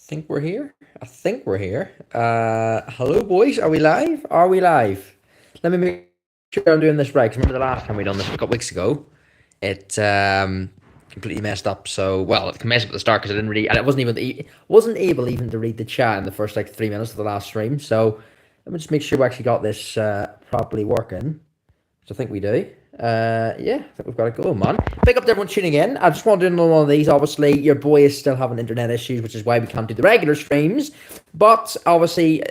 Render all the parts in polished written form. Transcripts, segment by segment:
Think we're here. I think we're here. Hello, boys. Are we live? Are we live? Let me make sure I'm doing this right. 'Cause remember the last time we done this a couple weeks ago, it completely messed up. So, well, it messed up at the start because I didn't really, and it wasn't able even to read the chat in the first like 3 minutes of the last stream. So, let me just make sure we actually got this properly working. So I think we do. Yeah, I think we've got it going, man. Big up to everyone tuning in. I just wanted to know one of these. Obviously, your boy is still having internet issues, which is why we can't do the regular streams. But obviously,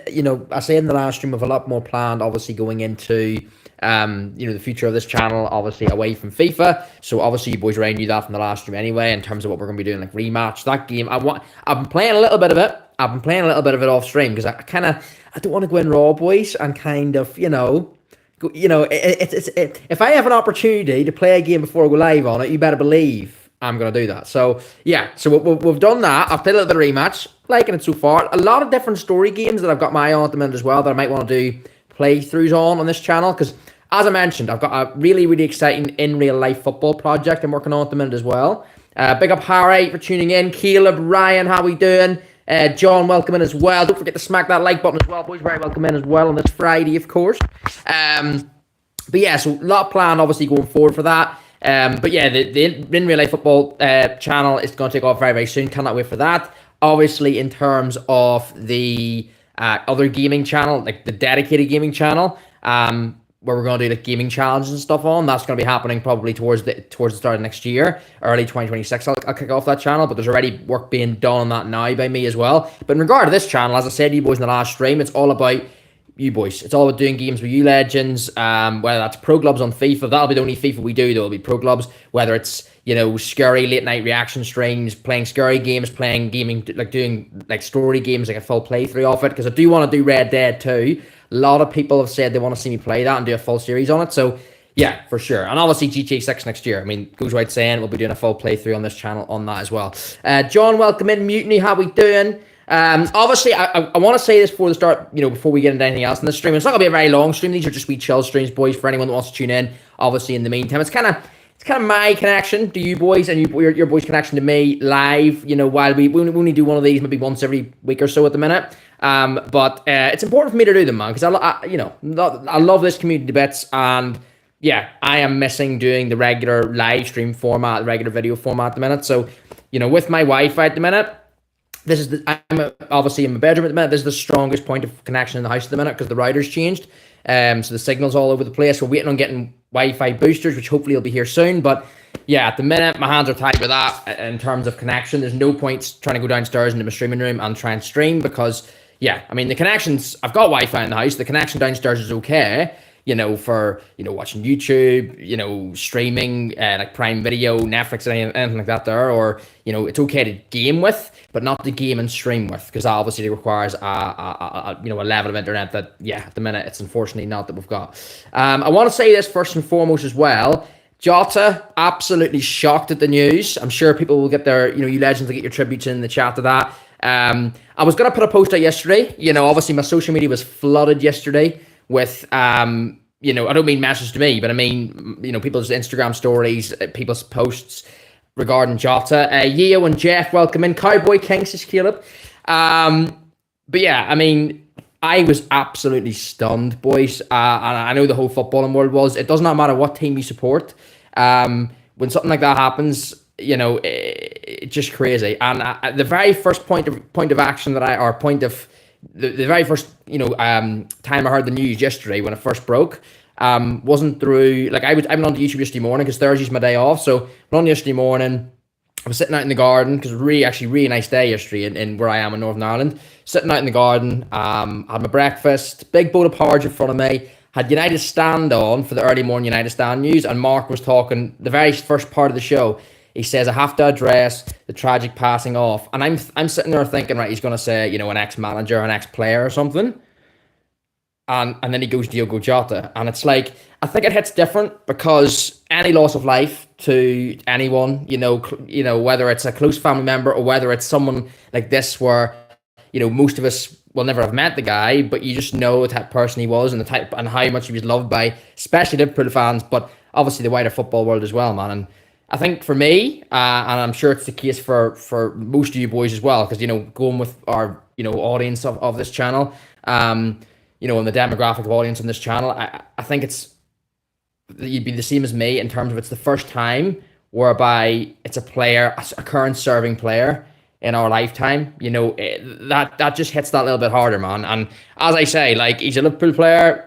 I say in the last stream, we have a lot more planned, obviously, going into the future of this channel, obviously away from FIFA. So obviously you boys already knew that from the last stream anyway, in terms of what we're gonna be doing, like rematch. That game, I've been playing a little bit of it. I've been playing a little bit of it off stream because I don't want to go in raw, boys, and kind of, if I have an opportunity to play a game before I go live on it, you better believe I'm going to do that. So, yeah, so we've done that. I've played a little bit of rematch, liking it so far. A lot of different story games that I've got my eye on at the minute as well that I might want to do playthroughs on this channel because, as I mentioned, I've got a really, really exciting in-real-life football project I'm working on at the minute as well. Big up Harry for tuning in. Caleb, Ryan, how we doing? John, welcome in as well. Don't forget to smack that like button as well, boys. Very welcome in as well on this Friday, of course. But yeah, so a lot planned, obviously, going forward for that. But yeah, the In Real Life Football channel is going to take off very, very soon. Cannot wait for that. Obviously, in terms of the other gaming channel, like the dedicated gaming channel, where we're going to do like gaming challenges and stuff on. That's going to be happening probably towards the start of next year, early 2026. I'll kick off that channel, but there's already work being done on that now by me as well. But in regard to this channel, as I said to you boys in the last stream, it's all about you boys. It's all about doing games with you legends, whether that's pro clubs on FIFA. That'll be the only FIFA we do. There'll be pro clubs, whether it's, scary late night reaction streams, playing scary games, playing gaming, like doing like story games, like a full playthrough of it. Because I do want to do Red Dead too. A lot of people have said they want to see me play that and do a full series on it. So yeah, for sure. And obviously GTA 6 next year. I mean, goes without saying, we'll be doing a full playthrough on this channel on that as well. John, welcome in. Mutiny, how we doing? Obviously, I want to say this before the start, before we get into anything else in the stream. It's not going to be a very long stream. These are just wee chill streams, boys, for anyone that wants to tune in. Obviously, in the meantime, it's kind of my connection to you boys and your boys' connection to me live, while we only do one of these maybe once every week or so at the minute. But it's important for me to do them, man, because I love this community bits, and yeah, I am missing doing the regular live stream format, the regular video format at the minute. So, with my Wi-Fi at the minute, I'm obviously in my bedroom at the minute. This is the strongest point of connection in the house at the minute because the router's changed. So the signal's all over the place. We're waiting on getting Wi-Fi boosters, which hopefully will be here soon. But yeah, at the minute, my hands are tied with that in terms of connection. There's no point trying to go downstairs into my streaming room and try and stream because, yeah, I mean, the connections, I've got Wi-Fi in the house. The connection downstairs is okay, for, watching YouTube, streaming, like Prime Video, Netflix, anything like that there. Or, it's okay to game with, but not to game and stream with, because that obviously requires a level of internet that, yeah, at the minute, it's unfortunately not that we've got. I want to say this first and foremost as well. Jota, absolutely shocked at the news. I'm sure people will get their, you legends will get your tributes in the chat to that. I was going to put a post out yesterday. Obviously my social media was flooded yesterday with, I don't mean messages to me, but I mean, people's Instagram stories, people's posts regarding Jota. Yeo and Jeff, welcome in. Cowboy King, says Caleb. But yeah, I mean, I was absolutely stunned, boys. And I know the whole footballing world was. It does not matter what team you support. When something like that happens, it's just crazy. And the very first point of action that the very first, time I heard the news yesterday when it first broke, wasn't through, like, I went on to YouTube yesterday morning because Thursday's my day off. So I went on yesterday morning. I was sitting out in the garden because it was really nice day yesterday in where I am in Northern Ireland. Sitting out in the garden, had my breakfast, big bowl of porridge in front of me, had United Stand on for the early morning United Stand news, and Mark was talking the very first part of the show. He says, I have to address the tragic passing off. And I'm sitting there thinking, right, he's going to say, an ex-manager, an ex-player or something. And then he goes Diogo Jota. And it's like, I think it hits different because any loss of life to anyone, whether it's a close family member or whether it's someone like this where, most of us will never have met the guy, but you just know the type of person he was and the type and how much he was loved by, especially Liverpool fans, but obviously the wider football world as well, man. I think for me, and I'm sure it's the case for most of you boys as well, because going with our audience of this channel, and the demographic of audience on this channel, I think you'd be the same as me in terms of it's the first time whereby it's a player, a current serving player in our lifetime. That just hits that little bit harder, man. And as I say, like, he's a Liverpool player.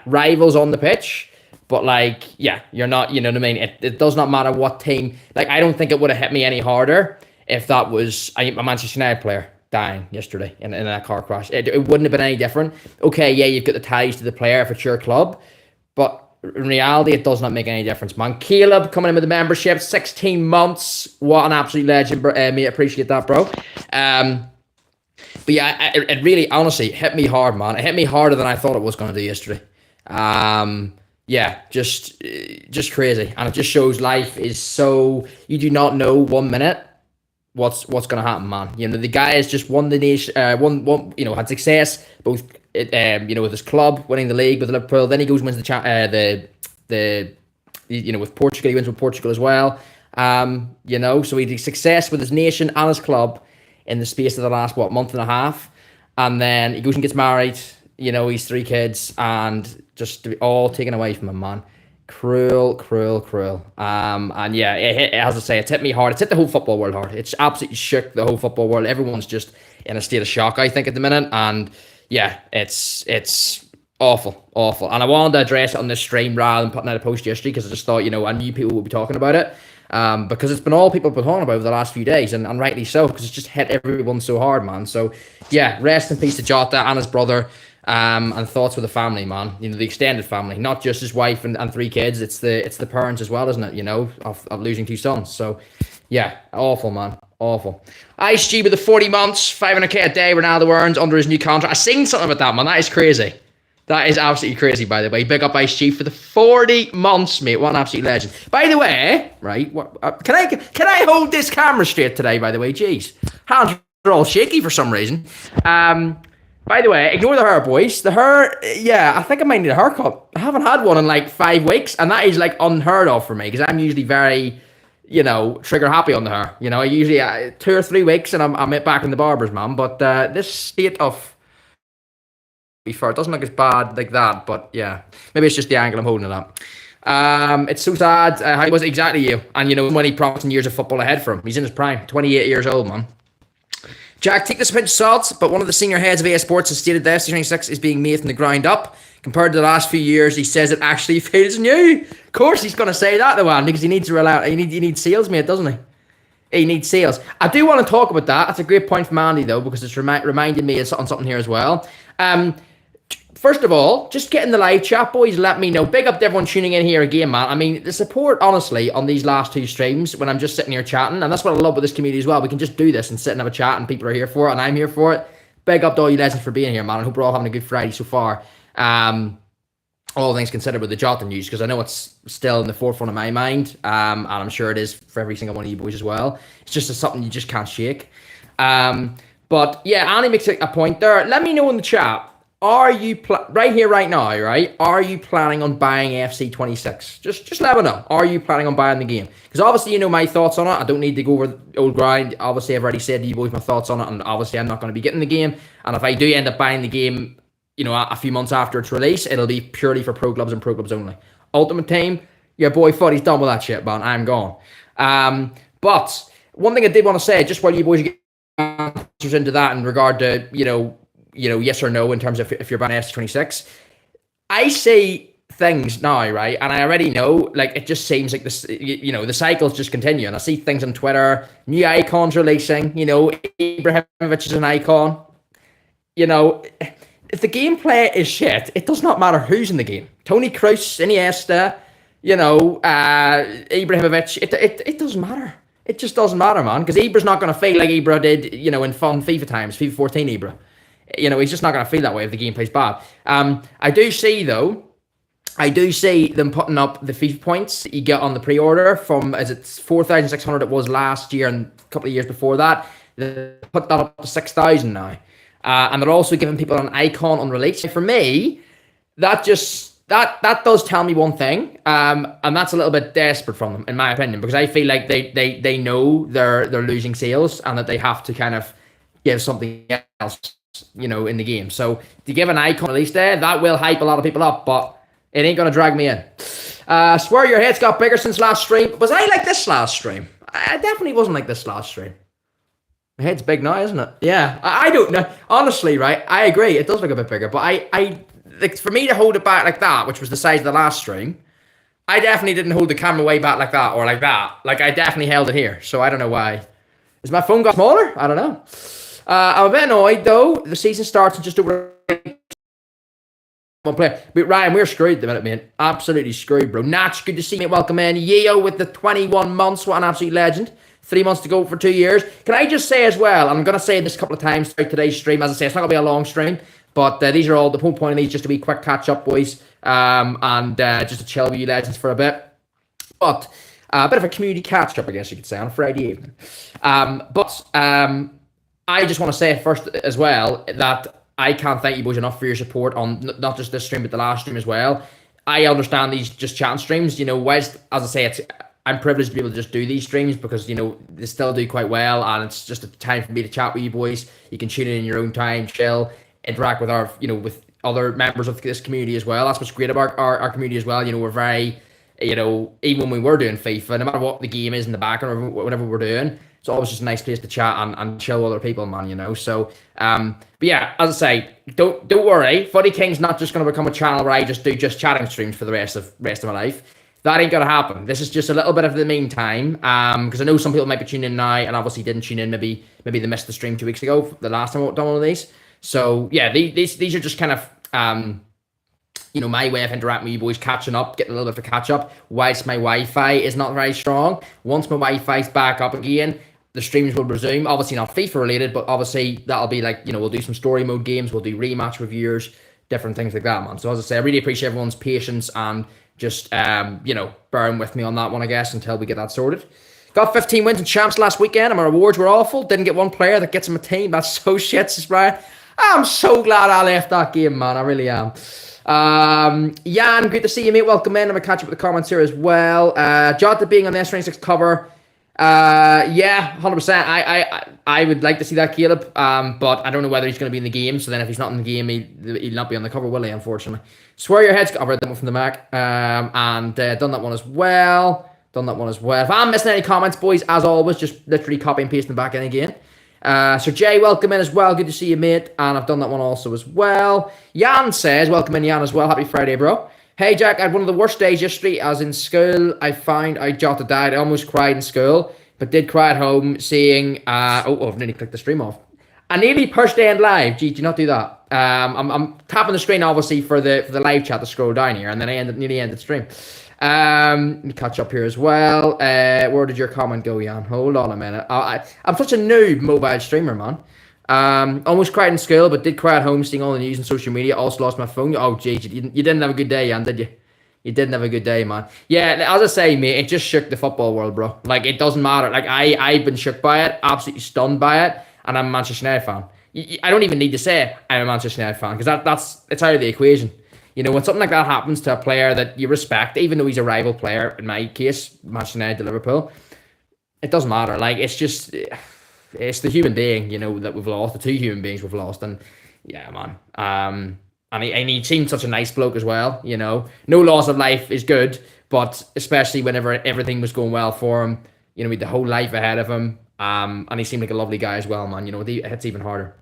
Rivals on the pitch. But, like, yeah, you're not, you know what I mean? It does not matter what team. Like, I don't think it would have hit me any harder if that was a Manchester United player dying yesterday in a car crash. It wouldn't have been any different. Okay, yeah, you've got the ties to the player if it's your club. But in reality, it does not make any difference, man. Caleb coming in with the membership, 16 months. What an absolute legend, mate. Appreciate that, bro. But yeah, it really, honestly, hit me hard, man. It hit me harder than I thought it was going to do yesterday. Yeah, just crazy, and it just shows life is so, you do not know 1 minute what's going to happen, man. The guy has just won the nation, had success both, with his club winning the league with Liverpool. Then he goes and wins with Portugal. He wins with Portugal as well. So he had success with his nation and his club in the space of the last month and a half, and then he goes and gets married. He's 3 kids, and just all taken away from him, man. Cruel. And yeah, as I say, it's hit me hard. It's hit the whole football world hard. It's absolutely shook the whole football world. Everyone's just in a state of shock, I think, at the minute. And yeah, it's awful. And I wanted to address it on this stream rather than putting out a post yesterday, because I just thought, I knew people would be talking about it. Because it's been all people have been talking about over the last few days, and rightly so, because it's just hit everyone so hard, man. So yeah, rest in peace to Jota and his brother. And thoughts with the family, man. The extended family, not just his wife and 3 kids. It's the parents as well, isn't it? Of losing 2 sons. So, yeah, awful, man, awful. Ice G with the 40 months, 500k a day. Ronaldo earns under his new contract. I seen something about that, man. That is crazy. That is absolutely crazy, by the way. Big up Ice G for the 40 months, mate. What an absolute legend. By the way, right? Can I hold this camera straight today? By the way, jeez, hands are all shaky for some reason. By the way, ignore the hair, boys. The hair, yeah, I think I might need a haircut. I haven't had one in like 5 weeks, and that is like unheard of for me, because I'm usually very, trigger happy on the hair. I usually 2 or 3 weeks and I'm back in the barber's, man. But this state of, before, it doesn't look as bad like that, but yeah, maybe it's just the angle I'm holding it up. It's so sad. How was it exactly you? And when he promising years of football ahead for him. He's in his prime, 28 years old, man. Jack, take this a pinch of salt, but one of the senior heads of EA Sports has stated that FC26 is being made from the ground up. Compared to the last few years, he says it actually feels new. Of course he's going to say that, though, man, because he needs to roll out. He needs sales, mate, doesn't he? He needs sales. I do want to talk about that. That's a great point from Andy, though, because it's reminded me on something here as well. First of all, just get in the live chat, boys. Let me know. Big up to everyone tuning in here again, man. I mean, the support, honestly, on these last 2 streams when I'm just sitting here chatting, and that's what I love with this community as well. We can just do this and sit and have a chat, and people are here for it, and I'm here for it. Big up to all you legends for being here, man. I hope we're all having a good Friday so far. All things considered with the Jota news, because I know it's still in the forefront of my mind, and I'm sure it is for every single one of you boys as well. It's just something you just can't shake. But yeah, Annie makes a point there. Let me know in the chat. Are you right here, right now, right? Are you planning on buying FC26? Just let me know. Are you planning on buying the game? Because obviously, my thoughts on it. I don't need to go over the old grind. Obviously, I've already said to you boys my thoughts on it, and obviously, I'm not going to be getting the game. And if I do end up buying the game, a few months after its release, it'll be purely for pro clubs and pro clubs only. Ultimate Team, your boy Footy's done with that shit, man. I'm gone. But one thing I did want to say, just while you boys get answers into that in regard to, yes or no in terms of if you're buying FC26. I say things now, right? And I already know, like, it just seems like this, the cycles just continue. And I see things on Twitter, new icons releasing, Ibrahimovic is an icon. If the gameplay is shit, it does not matter who's in the game. Toni Kroos, Iniesta, Ibrahimovic, it doesn't matter. It just doesn't matter, man, because Ibra's not going to feel like Ibra did, in fun FIFA times, FIFA 14 Ibra. He's just not going to feel that way if the gameplay's bad. I do see them putting up the FIFA points that you get on the pre-order from, as it's 4,600 it was last year and a couple of years before that. They put that up to 6,000 now. And they're also giving people an icon on release. For me, that just that does tell me one thing, and that's a little bit desperate from them, in my opinion, because I feel like they know they're losing sales and that they have to kind of give something else, in the game. So to give an icon release there, that will hype a lot of people up, but it ain't gonna drag me in. Swear your head's got bigger since last stream. Was I like this last stream? I definitely wasn't like this last stream. My head's big now, isn't it? Yeah, I don't know. Honestly, right? I agree. It does look a bit bigger, but I like, for me to hold it back like that, which was the size of the last stream, I definitely didn't hold the camera way back like that or like that. Like, I definitely held it here, so I don't know why. Is my phone got smaller? I don't know. I'm a bit annoyed, though. The season starts in just over one player. But Ryan, we're screwed the minute, mate. Absolutely screwed, bro. Natch, good to see you, mate. Welcome in. Yeo with the 21 months. What an absolute legend. 3 months to go for 2 years. Can I just say as well, I'm going to say this a couple of times throughout today's stream. As I say, it's not going to be a long stream, but these are all, the whole point of these just to be quick catch-up, boys, and just to chill with you legends for a bit. But a bit of a community catch-up, I guess you could say, on a Friday evening. I just want to say first as well that I can't thank you boys enough for your support on not just this stream, but the last stream as well. I understand these just chat streams, whilst, as I say, I'm privileged to be able to just do these streams because, they still do quite well, and it's just a time for me to chat with you boys. You can tune in your own time, chill, interact with our, with other members of this community as well. That's what's great about our community as well. We're very, even when we were doing FIFA, no matter what the game is in the background or whatever we're doing, it's always just a nice place to chat and chill with other people, man, So, but yeah, as I say, don't worry. Footy King's not just going to become a channel where I just do chatting streams for the rest of my life. That ain't going to happen. This is just a little bit of the meantime, because I know some people might be tuning in now and obviously didn't tune in. Maybe they missed the stream 2 weeks ago, the last time I done one of these. So, yeah, these are just kind of, my way of interacting with you boys, catching up, getting a little bit of a catch up, whilst my Wi-Fi is not very strong. Once my Wi-Fi's back up again, the streams will resume. Obviously not FIFA related, but obviously that'll be like, we'll do some story mode games, we'll do rematch reviewers, different things like that, man. So as I say, I really appreciate everyone's patience and just, bearing with me on that one, I guess, until we get that sorted. Got 15 wins and champs last weekend, and my rewards were awful. Didn't get one player that gets him a team. That's so shit, says Brian. I'm so glad I left that game, man. I really am. Jan, good to see you, mate. Welcome in. I'm going to catch up with the comments here as well. Jota being on the S26 cover. Yeah, 100%. I would like to see that, Caleb. But I don't know whether he's going to be in the game. So then if he's not in the game, he'll not be on the cover, will he, unfortunately? Swear your head's... I've read that one from the Mac. And done that one as well. If I'm missing any comments, boys, as always, just literally copy and paste them back in again. Sir Jay, welcome in as well. Good to see you, mate. And I've done that one also as well. Jan says, welcome in, Jan, as well. Happy Friday, bro. Hey, Jack, I had one of the worst days yesterday. As in school, I found I Jota died. I almost cried in school, but did cry at home seeing... I've nearly clicked the stream off. I nearly pushed end live. Gee, do not do that. I'm tapping the screen, obviously, for the live chat to scroll down here, and then I nearly ended the stream. Let me catch up here as well. Where did your comment go, Jan? Hold on a minute. I'm such a noob mobile streamer, man. Almost cried in school, but did cry at home seeing all the news and social media. Also lost my phone. Oh, geez, you didn't have a good day, Jan, did you? You didn't have a good day, man. Yeah, as I say, mate, it just shook the football world, bro. Like, it doesn't matter. Like, I've been shook by it, absolutely stunned by it, and I'm a Manchester United fan. I don't even need to say I'm a Manchester United fan, because it's out of the equation. When something like that happens to a player that you respect, even though he's a rival player, in my case, Manchester United to Liverpool, it doesn't matter. Like, it's just, it's the human being, that we've lost, the two human beings we've lost. And yeah, man. And he seemed such a nice bloke as well, No loss of life is good, but especially whenever everything was going well for him, he had the whole life ahead of him. And he seemed like a lovely guy as well, man. It's even harder.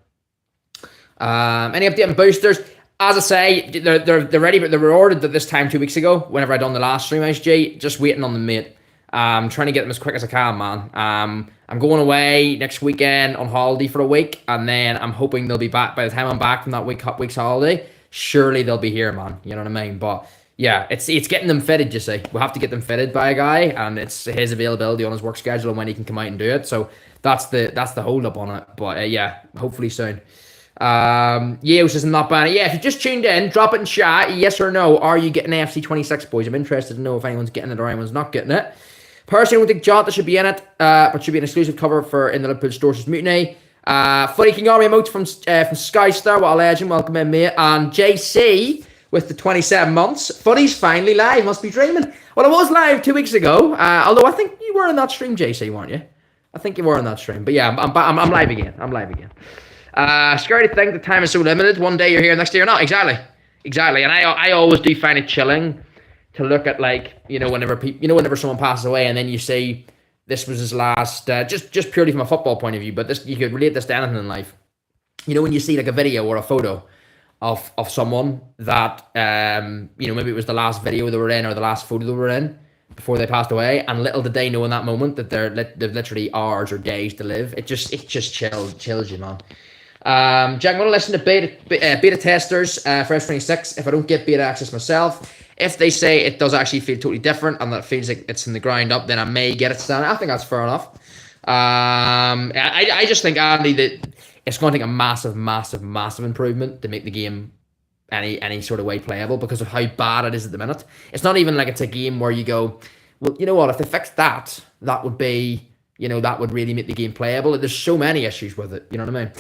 Any update on boosters? As I say, they're ready, but they were ordered this time 2 weeks ago. Whenever I done the last stream, SG, just waiting on them, mate. Trying to get them as quick as I can, man. I'm going away next weekend on holiday for a week, and then I'm hoping they'll be back by the time I'm back from that week's holiday. Surely they'll be here, man. You know what I mean? But yeah, it's getting them fitted. You see, we have to get them fitted by a guy, and it's his availability on his work schedule and when he can come out and do it. So that's the hold up on it. But yeah, hopefully soon. Yeo says I'm not bad. Yeah, if you just tuned in, drop it in chat. Yes or no, are you getting AFC 26, boys? I'm interested to know if anyone's getting it or anyone's not getting it. Personally, I don't think Jota should be in it, but should be an exclusive cover for in the Liverpool Stores Mutiny. Footy King Army emotes from Sky Star. What a legend. Welcome in, mate. And JC with the 27 months. Footy's finally live. Must be dreaming. Well, I was live 2 weeks ago. Although I think you were in that stream, JC, weren't you? I think you were in that stream. But yeah, I'm live again. I'm live again. Scary to think the time is so limited. One day you're here, next day you're not. Exactly. And I always do find it chilling to look at, like, whenever someone passes away and then you see this was his last, just purely from a football point of view, but this, you could relate this to anything in life. When you see like a video or a photo of someone that, maybe it was the last video they were in or the last photo they were in before they passed away, and little did they know in that moment that they've literally hours or days to live. It just chills you, man. Jack, I'm going to listen to beta testers for S26 if I don't get beta access myself. If they say it does actually feel totally different and that it feels like it's in the ground up, then I may get it standard. I think that's fair enough. I just think, Andy, that it's going to take a massive improvement to make the game any sort of way playable because of how bad it is at the minute. It's not even like it's a game where you go, well, you know what, if they fixed that would be, that would really make the game playable. There's so many issues with it, you know what I mean?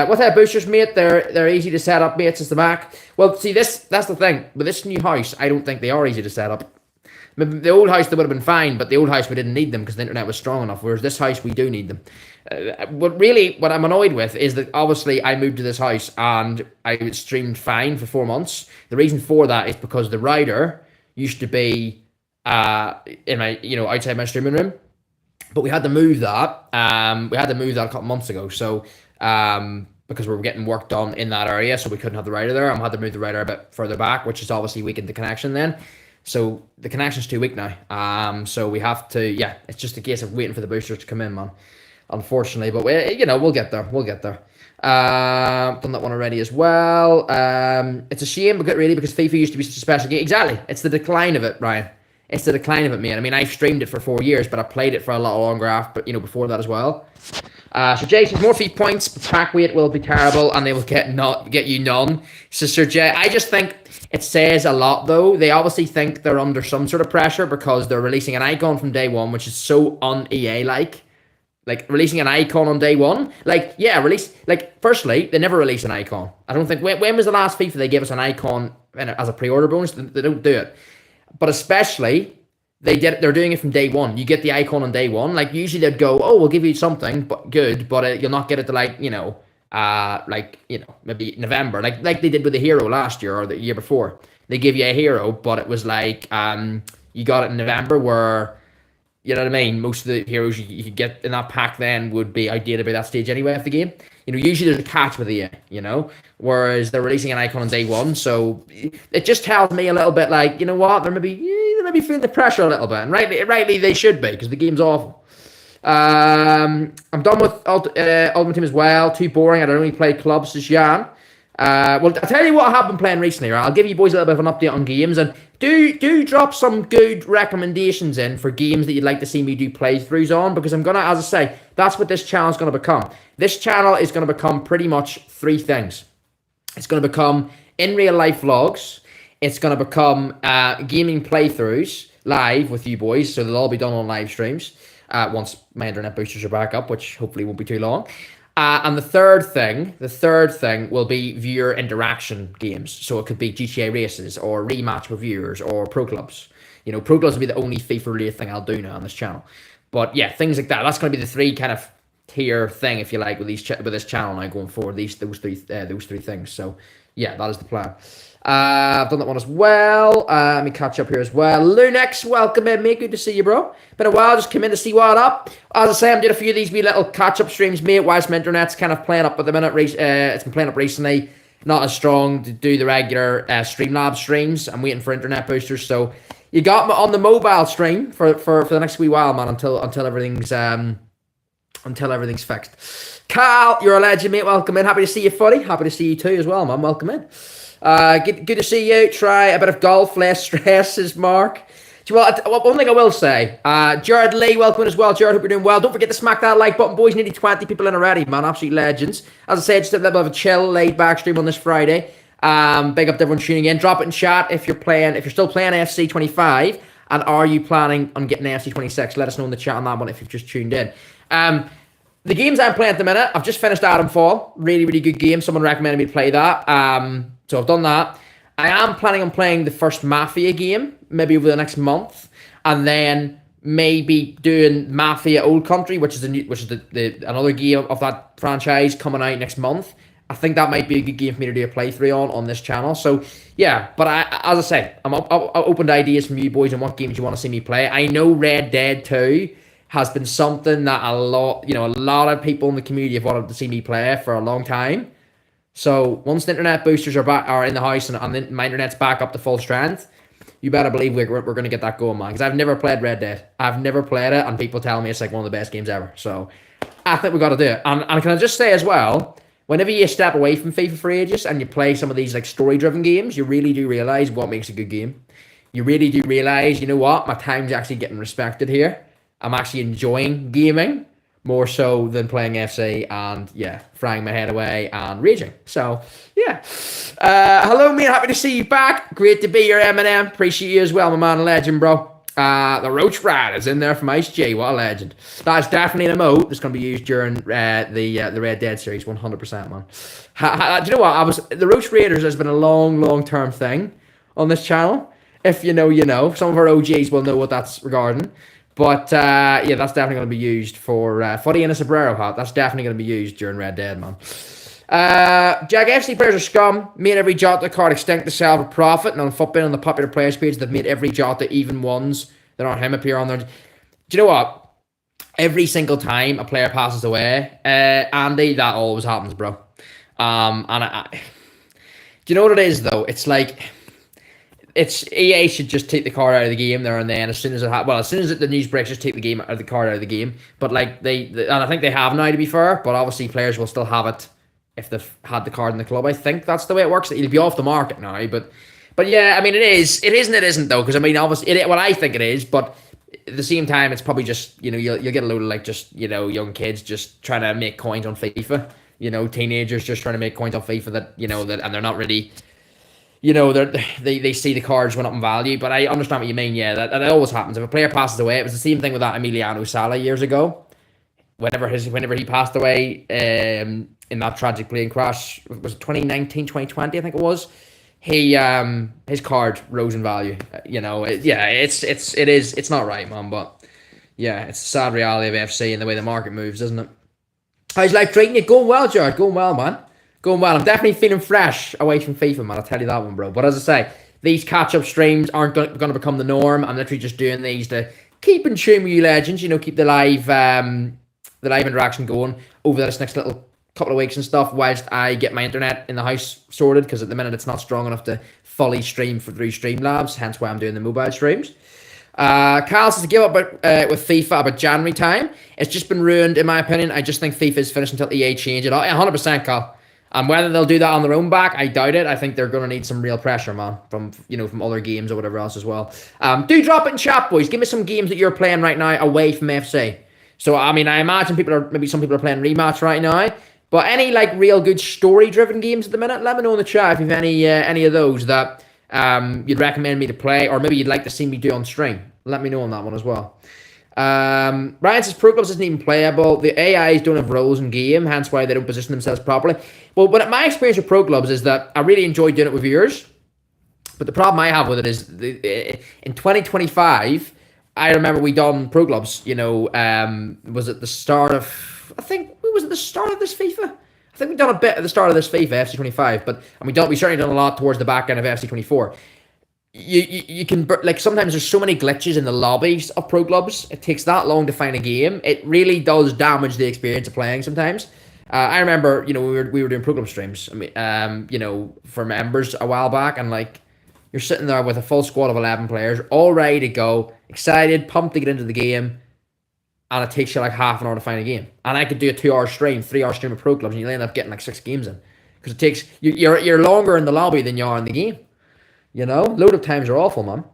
With our boosters, mate, they're easy to set up, mate, since the back. Well, see, that's the thing. With this new house, I don't think they are easy to set up. Maybe the old house, they would have been fine, but the old house, we didn't need them because the internet was strong enough, whereas this house, we do need them. What I'm annoyed with is that obviously I moved to this house and I streamed fine for 4 months. The reason for that is because the router used to be in my, outside my streaming room, but we had to move that. A couple months ago. So because we were getting work done in that area, so we couldn't have the router there. I had to move the router a bit further back, which is obviously weakened the connection then. So the connection's too weak now. So we have to, it's just a case of waiting for the boosters to come in, man. Unfortunately, but we'll get there. Done that one already as well. It's a shame, because FIFA used to be such a special game. Exactly, it's the decline of it, Ryan. It's the decline of it, man. I mean, I've streamed it for 4 years, but I played it for a lot longer after, before that as well. So Jay says more feet points, but track weight will be terrible, and they will get you none. So Sir Jay, I just think it says a lot, though. They obviously think they're under some sort of pressure because they're releasing an icon from day one, which is so un-EA-like. Like, releasing an icon on day one. Firstly, they never release an icon. I don't think, when was the last FIFA they gave us an icon as a pre-order bonus? They don't do it. But especially, they're doing it from day one. You get the icon on day one. Like, usually they'd go, oh, we'll give you something, but good, but you'll not get it to maybe November. Like they did with the hero last year or the year before. They give you a hero, but it was like, you got it in November where, you know what I mean? Most of the heroes you could get in that pack then would be outdated by that stage anyway of the game. Usually there's a catch with the whereas they're releasing an icon on day one. So it just tells me a little bit like, you know what? They're maybe feeling the pressure a little bit. And rightly they should be, because the game's awful. I'm done with Ultimate Team as well. Too boring. I don't really play clubs, says Juan. Well, I'll tell you what I have been playing recently, right? I'll give you boys a little bit of an update on games, and do drop some good recommendations in for games that you'd like to see me do playthroughs on, because I'm gonna, as I say, that's what this channel is gonna become. This channel is gonna become pretty much 3 things. It's gonna become in real life vlogs. It's gonna become gaming playthroughs live with you boys, so they'll all be done on live streams once my internet boosters are back up, which hopefully won't be too long. And the third thing will be viewer interaction games. So it could be GTA races or rematch with viewers or pro clubs. Pro clubs will be the only FIFA related thing I'll do now on this channel. But yeah, things like that. That's going to be the 3 kind of tier thing, if you like, with this channel now going forward. Those three things. So yeah, that is the plan. I've done that one as well. Let me catch up here as well. Lunex, welcome in, mate. Good to see you, bro. Been a while, just come in to see what up. As I say, I'm doing a few of these wee little catch-up streams, mate, whilst my internet's kind of playing up at the minute. It's been playing up recently. Not as strong to do the regular Streamlabs streams. I'm waiting for internet boosters, so you got me on the mobile stream for the next wee while, man, until everything's fixed. Carl, you're a legend, mate. Welcome in. Happy to see you, Footy. Happy to see you too as well, man. Welcome in. Good to see you. Try a bit of golf, less stress, says Mark. One thing I will say, Jared Lee, welcome in as well. Jared, hope you're doing well. Don't forget to smack that like button, boys. Nearly 20 people in already, man. Absolute legends. As I said, just a little bit of a chill, laid back stream on this Friday. Big up to everyone tuning in. Drop it in chat if you're still playing AFC 25, and are you planning on getting AFC 26? Let us know in the chat on that one if you've just tuned in. The games I'm playing at the minute, I've just finished Adam Fall. Really, really good game. Someone recommended me to play that. So I've done that. I am planning on playing the first Mafia game, maybe over the next month, and then maybe doing Mafia Old Country, which is the another game of that franchise coming out next month. I think that might be a good game for me to do a playthrough on this channel. So yeah, but as I say, I'm open to ideas from you boys and what games you want to see me play. I know Red Dead 2 has been something that a lot of people in the community have wanted to see me play for a long time. So once the internet boosters are in the house and my internet's back up to full strength, you better believe we're going to get that going, man. Because I've never played Red Dead. I've never played it, and people tell me it's like one of the best games ever. So I think we got to do it. And can I just say as well, whenever you step away from FIFA for ages and you play some of these like story-driven games, you really do realize what makes a good game. You really do realize, you know what, my time's actually getting respected here. I'm actually enjoying gaming more so than playing FC and, yeah, frying my head away and raging. So, yeah. Hello, mate. Happy to see you back. Great to be here, Eminem. Appreciate you as well, my man. Legend, bro. The Roach Rat is in there from Ice G. What a legend. That's definitely an emote that's going to be used during the Red Dead series. 100%, man. Do you know what? The Roach Raiders has been a long-term thing on this channel. If you know, you know. Some of our OGs will know what that's regarding. But, yeah, that's definitely going to be used for Footy in a Sombrero hat. That's definitely going to be used during Red Dead, man. Jack, FC players are scum. Made every Jota card extinct to sell for profit. And on Footbin on the popular players page, they've made every Jota even ones that aren't him appear on there. Do you know what? Every single time a player passes away, Andy, that always happens, bro. Do you know what it is, though? It's like... EA should just take the card out of the game there and then as soon as the news breaks, just take the card out of the game. But like and I think they have now, to be fair. But obviously players will still have it if they've had the card in the club. I think that's the way it works. It'll be off the market now. But yeah, I mean it is and it isn't though, because I mean obviously I think it is, but at the same time it's probably just you'll get a load of like just young kids just trying to make coins on FIFA. Teenagers just trying to make coins on FIFA that and they're not really. They see the cards went up in value, but I understand what you mean. Yeah, that always happens. If a player passes away, it was the same thing with that Emiliano Sala years ago. Whenever he passed away in that tragic plane crash, was it 2019, 2020, I think it was. His card rose in value. It's not right, man. But yeah, it's the sad reality of FC and the way the market moves, isn't it? How's life treating you? Going well, Jared. Going well, man. Going well. I'm definitely feeling fresh away from FIFA, man. I'll tell you that one, bro. But as I say, these catch-up streams aren't going to become the norm. I'm literally just doing these to keep in tune with you legends. Keep the live interaction going over this next little couple of weeks and stuff, whilst I get my internet in the house sorted, because at the minute it's not strong enough to fully stream through Streamlabs. Hence why I'm doing the mobile streams. Carl says to give up with FIFA about January time. It's just been ruined, in my opinion. I just think FIFA is finished until EA change it. 100%, Carl. And whether they'll do that on their own back, I doubt it. I think they're going to need some real pressure, man, from other games or whatever else as well. Do drop it in chat, boys. Give me some games that you're playing right now away from FC. So, I mean, I imagine some people are playing Rematch right now. But any, like, real good story-driven games at the minute, let me know in the chat if you have any of those that you'd recommend me to play, or maybe you'd like to see me do on stream. Let me know on that one as well. Ryan says Pro Clubs isn't even playable. The AIs don't have roles in game, hence why they don't position themselves properly. Well, but my experience with Pro Clubs is that I really enjoy doing it with viewers. But the problem I have with it is in 2025, I remember we done Pro Clubs. Was it the start of? I think was it the start of this FIFA? I think we done a bit at the start of this FIFA FC25, but we certainly done a lot towards the back end of FC24. You can, like, sometimes there's so many glitches in the lobbies of Pro Clubs. It takes that long to find a game. It really does damage the experience of playing sometimes. I remember, we were doing Pro Club streams, for members a while back, and like, you're sitting there with a full squad of 11 players, all ready to go, excited, pumped to get into the game, and it takes you like half an hour to find a game. And I could do a 2-hour stream, 3-hour stream of Pro Clubs, and you'll end up getting like 6 games in. Because it takes, you're longer in the lobby than you are in the game. Load of times are awful, man.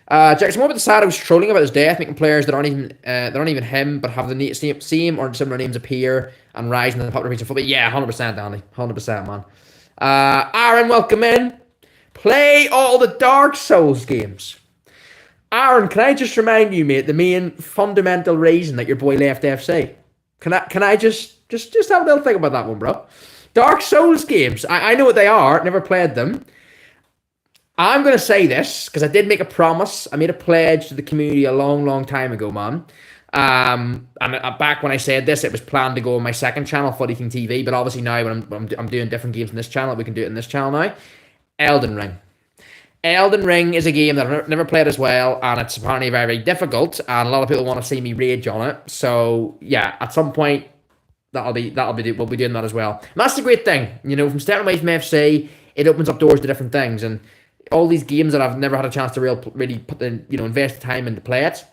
Jackson, what about the sad who's trolling about his death, making players that aren't even him, but have the same or similar names appear and rise in the popular page of football? Yeah, 100%, Danny. 100%, man. Aaron, welcome in. Play all the Dark Souls games. Aaron, can I just remind you, mate, the main fundamental reason that your boy left FC? Can I just have a little think about that one, bro? Dark Souls games. I know what they are. Never played them. I'm going to say this because I did make a promise. I made a pledge to the community a long, long time ago, man. And back when I said this, it was planned to go on my second channel, FootyKing TV. But obviously now, when I'm doing different games in this channel, we can do it in this channel now. Elden Ring. Elden Ring is a game that I've never played as well, and it's apparently very, very difficult. And a lot of people want to see me rage on it. So yeah, at some point, we'll be doing that as well. And that's the great thing, from stepping away from FC, it opens up doors to different things. And all these games that I've never had a chance to really put in, invest time into play it,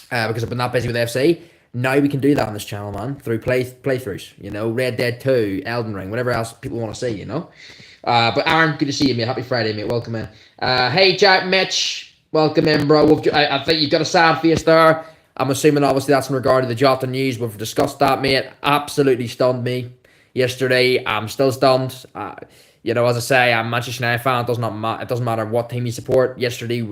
because I've been that busy with FC. Now we can do that on this channel, man, through playthroughs. Red Dead 2, Elden Ring, whatever else people want to see. But Aaron, good to see you, mate. Happy Friday, mate. Welcome in. Hey, Jack Mitch, welcome in, bro. I think you've got a sad face there. I'm assuming, obviously, that's in regard to the Jota news. We've discussed that, mate. Absolutely stunned me yesterday. I'm still stunned. As I say, I'm a Manchester United fan. It doesn't matter what team you support. Yesterday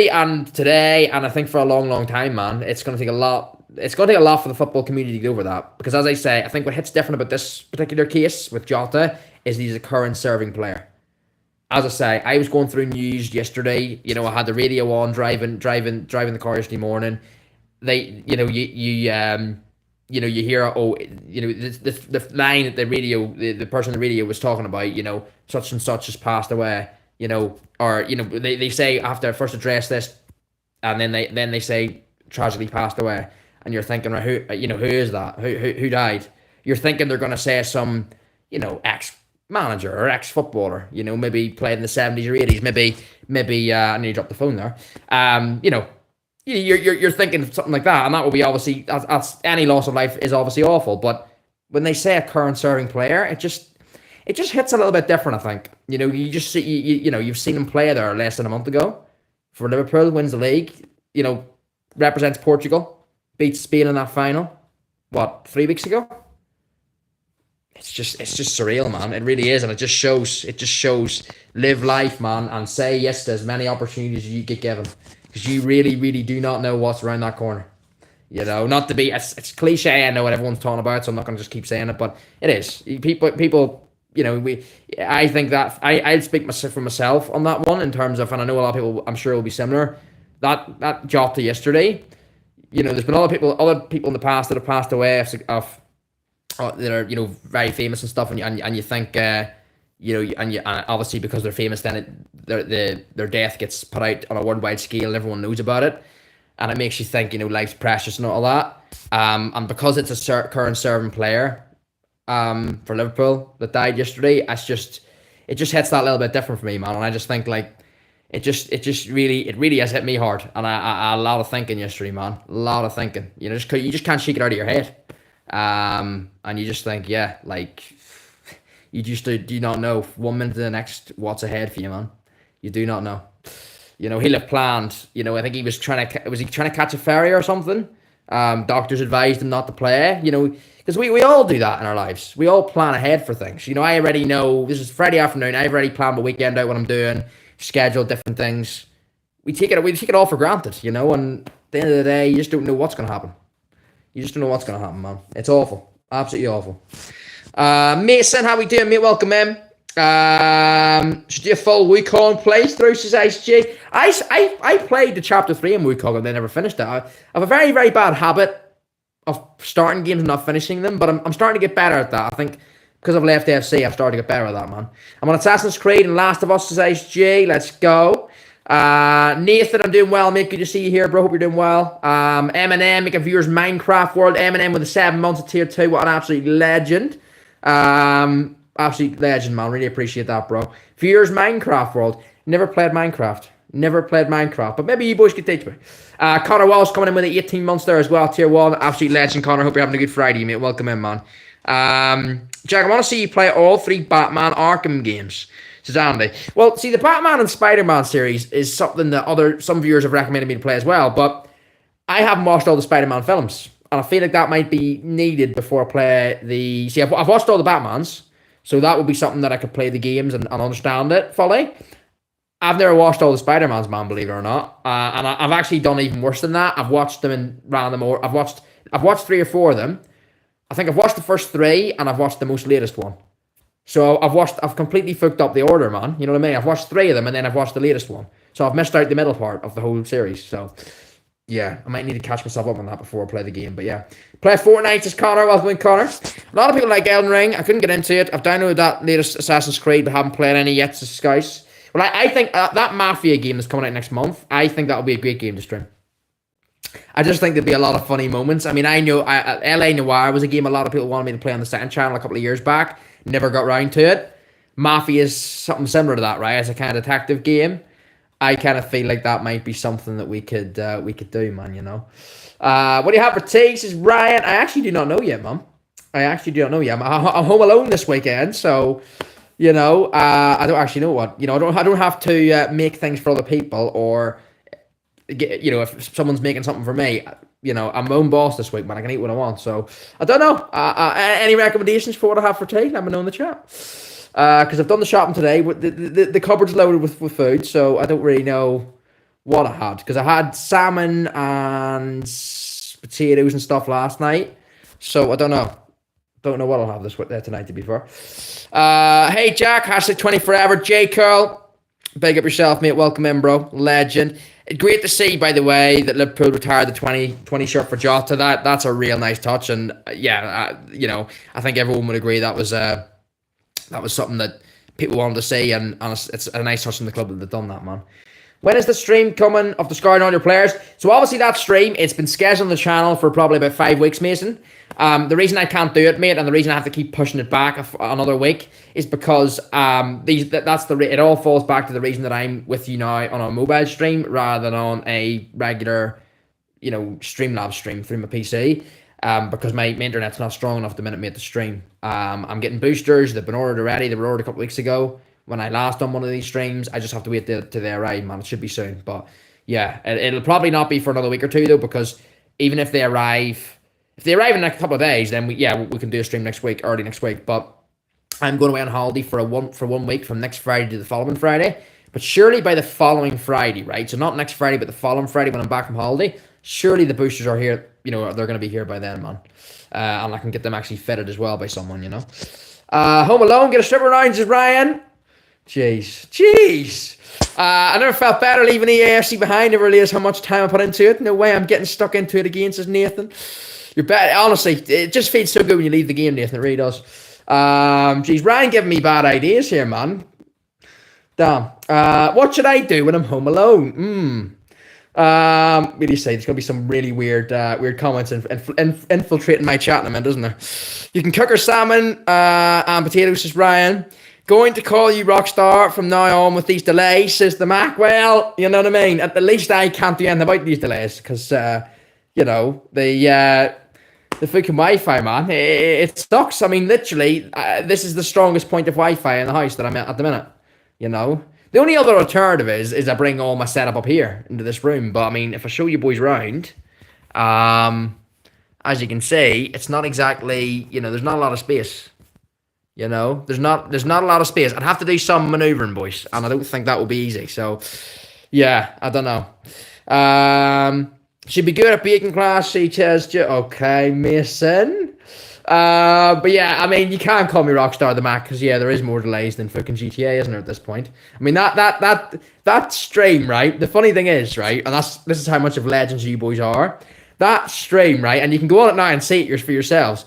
and today, and I think for a long, long time, man, it's going to take a lot. It's going to take a lot for the football community to get over that. Because as I say, I think what hits different about this particular case with Jota is he's a current serving player. As I say, I was going through news yesterday. I had the radio on, driving the car yesterday morning. You hear, the line that the radio, the person on the radio was talking about, such and such has passed away, or they say after first address this, and then they say tragically passed away, and you're thinking, right, who is that? Who died? You're thinking they're gonna say some, ex-manager or ex-footballer, maybe played in the 70s or 80s, maybe I need to drop the phone there. You're thinking something like that, and that will be obviously, that's any loss of life is obviously awful. But when they say a current serving player, it just hits a little bit different. I think you just see you've seen him play there less than a month ago for Liverpool, wins the league, represents Portugal, beats Spain in that final. What, 3 weeks ago? It's just surreal, man. It really is, and it just shows live life, man, and say yes to as many opportunities as you get given. Because you really, really do not know what's around that corner. Not to be, it's cliche, I know what everyone's talking about, so I'm not going to just keep saying it, but it is. People, I think that, I'd speak for myself on that one in terms of, and I know a lot of people, I'm sure will be similar, that Jota yesterday, there's been other people in the past that have passed away that are, very famous and stuff, and you think, and obviously because they're famous, then their death gets put out on a worldwide scale, and everyone knows about it, and it makes you think, life's precious and all that. And because it's a current serving player, for Liverpool that died yesterday, it just hits that little bit different for me, man. And I just think it really has hit me hard, and a lot of thinking yesterday, man. A lot of thinking. You just can't shake it out of your head, and you just think, you just do not know 1 minute to the next what's ahead for you, man. You do not know. He'll have planned. I think he was trying to catch a ferry or something. Doctors advised him not to play. Because we all do that in our lives. We all plan ahead for things. I already know this is Friday afternoon. I've already planned my weekend out, what I'm doing, scheduled different things. We take it all for granted. And at the end of the day, you just don't know what's going to happen. You just don't know what's going to happen, man. It's awful. Absolutely awful. Mason, how we doing, mate? Welcome in. Should do a full Wukong playthrough, says HG. I played the chapter 3 in Wukong and then never finished it. I have a very, very bad habit of starting games and not finishing them, but I'm starting to get better at that. I think because I've left FC, I've started to get better at that, man. I'm on Assassin's Creed and Last of Us, says HG. Let's go. Nathan, I'm doing well, mate. Good to see you here, bro. Hope you're doing well. Eminem, making viewers Minecraft World. Eminem with the 7 months of tier 2. What an absolute legend. Absolute legend, man. Really appreciate that, bro. Viewers Minecraft World. Never played Minecraft. But maybe you boys could teach me. Connor Walsh coming in with the 18 months there as well. Tier 1. Absolute legend, Connor. Hope you're having a good Friday, mate. Welcome in, man. Jack, I want to see you play all 3 Batman Arkham games, says Andy. Well, see, the Batman and Spider-Man series is something that some viewers have recommended me to play as well, but I haven't watched all the Spider-Man films, and I feel like that might be needed before I play the... See, I've watched all the Batmans, so that would be something that I could play the games and understand it fully. I've never watched all the Spider-Mans, man, believe it or not, and I've actually done even worse than that. I've watched them in random order. I've watched 3 or 4 of them. I think I've watched the first 3, and I've watched the most latest one. So I've completely fucked up the order, man. You know what I mean? I've watched 3 of them, and then I've watched the latest one. So I've missed out the middle part of the whole series. So yeah, I might need to catch myself up on that before I play the game. But yeah, play Fortnite is Connor. Welcome in, Connor. A lot of people like Elden Ring. I couldn't get into it. I've downloaded that latest Assassin's Creed, but haven't played any yet. So guys, well, I think that Mafia game that's coming out next month, I think that'll be a great game to stream. I just think there'd be a lot of funny moments. I mean, I know LA Noire was a game a lot of people wanted me to play on the second channel a couple of years back. Never got round to it. Mafia is something similar to that, right? It's a kind of detective game. I kind of feel like that might be something that we could do, man. You know. What do you have for tea? Says Ryan. I actually do not know yet, man. I actually do not know yet. I'm home alone this weekend, so you know, I don't actually know what. You know, I don't have to make things for other people or. You know, if someone's making something for me, you know, I'm my own boss this week, man. I can eat what I want. So I don't know. Any recommendations for what I have for tea? Let me know in the chat. Because I've done the shopping today. The cupboard's loaded with food, so I don't really know what I had. Because I had salmon and potatoes and stuff last night. So I don't know. Don't know what I'll have this tonight, to be fair. Hey, Jack. #20 forever. J. Curl. Big up yourself, mate. Welcome in, bro. Legend. Great to see, by the way, that Liverpool retired the 2020 shirt for Jota. That's a real nice touch, and you know, I think everyone would agree that was something that people wanted to see, and it's a nice touch from the club that they've done that, man. When is the stream coming of discarding all your players? So obviously that stream, it's been scheduled on the channel for probably about 5 weeks, Mason. The reason I can't do it, mate, and the reason I have to keep pushing it back another week is because it all falls back to the reason that I'm with you now on a mobile stream rather than on a regular, you know, Streamlabs stream through my PC. Because my internet's not strong enough the minute I made the stream. I'm getting boosters. They've been ordered already. They were ordered a couple weeks ago. When I last done one of these streams, I just have to wait till they arrive, man. It should be soon. But yeah, it'll probably not be for another week or two, though, because even if they arrive in a couple of days, then we can do a stream next week, early next week. But I'm going away on holiday for 1 week from next Friday to the following Friday. But surely by the following Friday, right? So not next Friday, but the following Friday when I'm back from holiday, surely the boosters are here. You know, they're going to be here by then, man. And I can get them actually fitted as well by someone, you know. Home Alone, get a stripper round, says Ryan. Jeez. I never felt better leaving the AFC behind. Never realized how much time I put into it. No way I'm getting stuck into it again, says Nathan. You're better. Honestly, it just feels so good when you leave the game, Nathan. It really does. Ryan giving me bad ideas here, man. Damn. What should I do when I'm home alone? What do you say? There's gonna be some really weird comments infiltrating my chat in a minute, isn't there? You can cook her salmon and potatoes, says Ryan. Going to call you Rockstar from now on with these delays, says the Mac. Well, you know what I mean. At least I can't do anything about these delays because you know the freaking Wi-Fi, man. It sucks. I mean, literally, this is the strongest point of Wi-Fi in the house that I'm at the minute. You know. The only other alternative is I bring all my setup up here into this room. But I mean, if I show you boys around, as you can see, it's not exactly, you know, there's not a lot of space. You know, there's not a lot of space. I'd have to do some maneuvering, boys, and I don't think that will be easy. So, yeah, I don't know. She'd be good at baking class. She says, okay, Mason. But yeah, I mean, you can't call me Rockstar the Mac because yeah, there is more delays than fucking GTA, isn't there, at this point? I mean, that stream, right? The funny thing is, right, and this is how much of legends you boys are. That stream, right, and you can go on it now and see it for yourselves.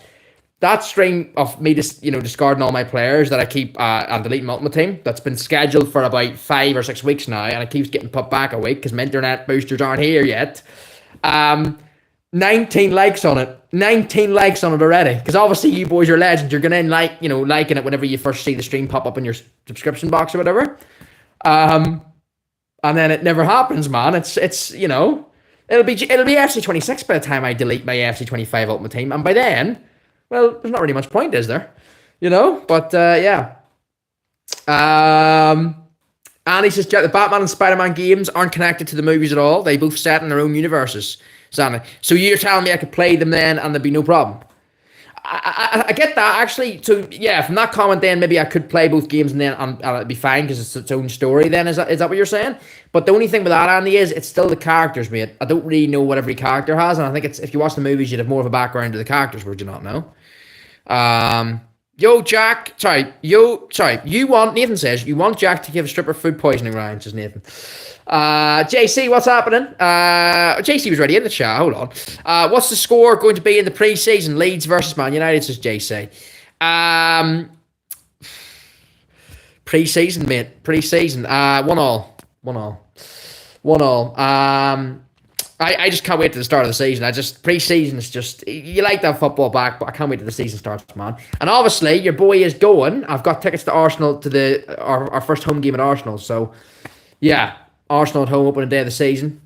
That stream of me just, you know, discarding all my players that I keep and deleting Ultimate Team, that's been scheduled for about 5 or 6 weeks now, and it keeps getting put back a week because my internet boosters aren't here yet. 19 likes on it. 19 likes on it already. Because obviously you boys are legends. You're going to liking it whenever you first see the stream pop up in your subscription box or whatever. And then it never happens, man. It's you know, it'll be FC 26 by the time I delete my FC 25 Ultimate Team. And by then, well, there's not really much point, is there? You know? But yeah. And he says, Jack, the Batman and Spider-Man games aren't connected to the movies at all. They both set in their own universes. So you're telling me I could play them then and there'd be no problem? I get that, actually. So yeah, from that comment then, maybe I could play both games and then it'd be fine because it's its own story then. Is that what you're saying? But the only thing with that, Andy, is it's still the characters, mate. I don't really know what every character has, and I think it's if you watch the movies, you'd have more of a background to the characters, would you not know? Yo, Jack. Nathan says you want Jack to give a stripper food poisoning, Ryan, says Nathan. JC, what's happening? JC was already in the chat. Hold on. What's the score going to be in the pre-season? Leeds versus Man United, says JC. Pre-season, mate. Pre-season. 1-1. 1-1. 1-1. I just can't wait to the start of the season. Pre-season is just, you like that football back, but I can't wait till the season starts, man. And obviously, your boy is going. I've got tickets to Arsenal to our first home game at Arsenal. So, yeah, Arsenal at home opening day of the season.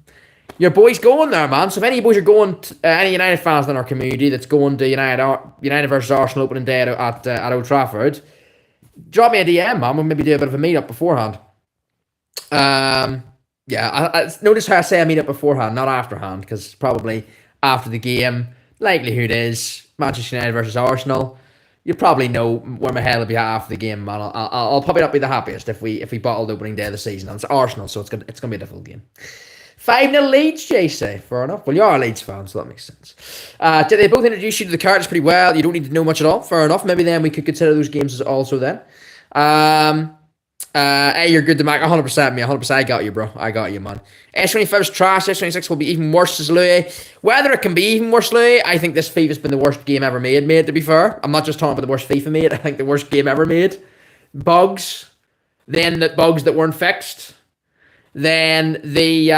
Your boy's going there, man. So if any boys are going, any United fans in our community that's going to United versus Arsenal opening day at Old Trafford, drop me a DM, man. We'll maybe do a bit of a meet-up beforehand. Yeah, I notice how I say I meet up beforehand, not afterhand, because probably after the game, likelihood is Manchester United versus Arsenal. You probably know where my head will be at after the game, man. I'll probably not be the happiest if we bottled opening day of the season. And it's Arsenal, so it's gonna be a difficult game. 5-0 Leeds, JC. Fair enough. Well, you are a Leeds fan, so that makes sense. Did they both introduce you to the cards pretty well? You don't need to know much at all. Fair enough. Maybe then we could consider those games as also then. Hey, you're good to Mac. 100%, me. 100%. I got you, bro. I got you, man. S25 is trash. S26 will be even worse, says Louis. Whether it can be even worse, Louis, I think this FIFA's been the worst game ever made, mate, to be fair. I'm not just talking about the worst FIFA made. I think the worst game ever made. Bugs. Then the bugs that weren't fixed. Then the,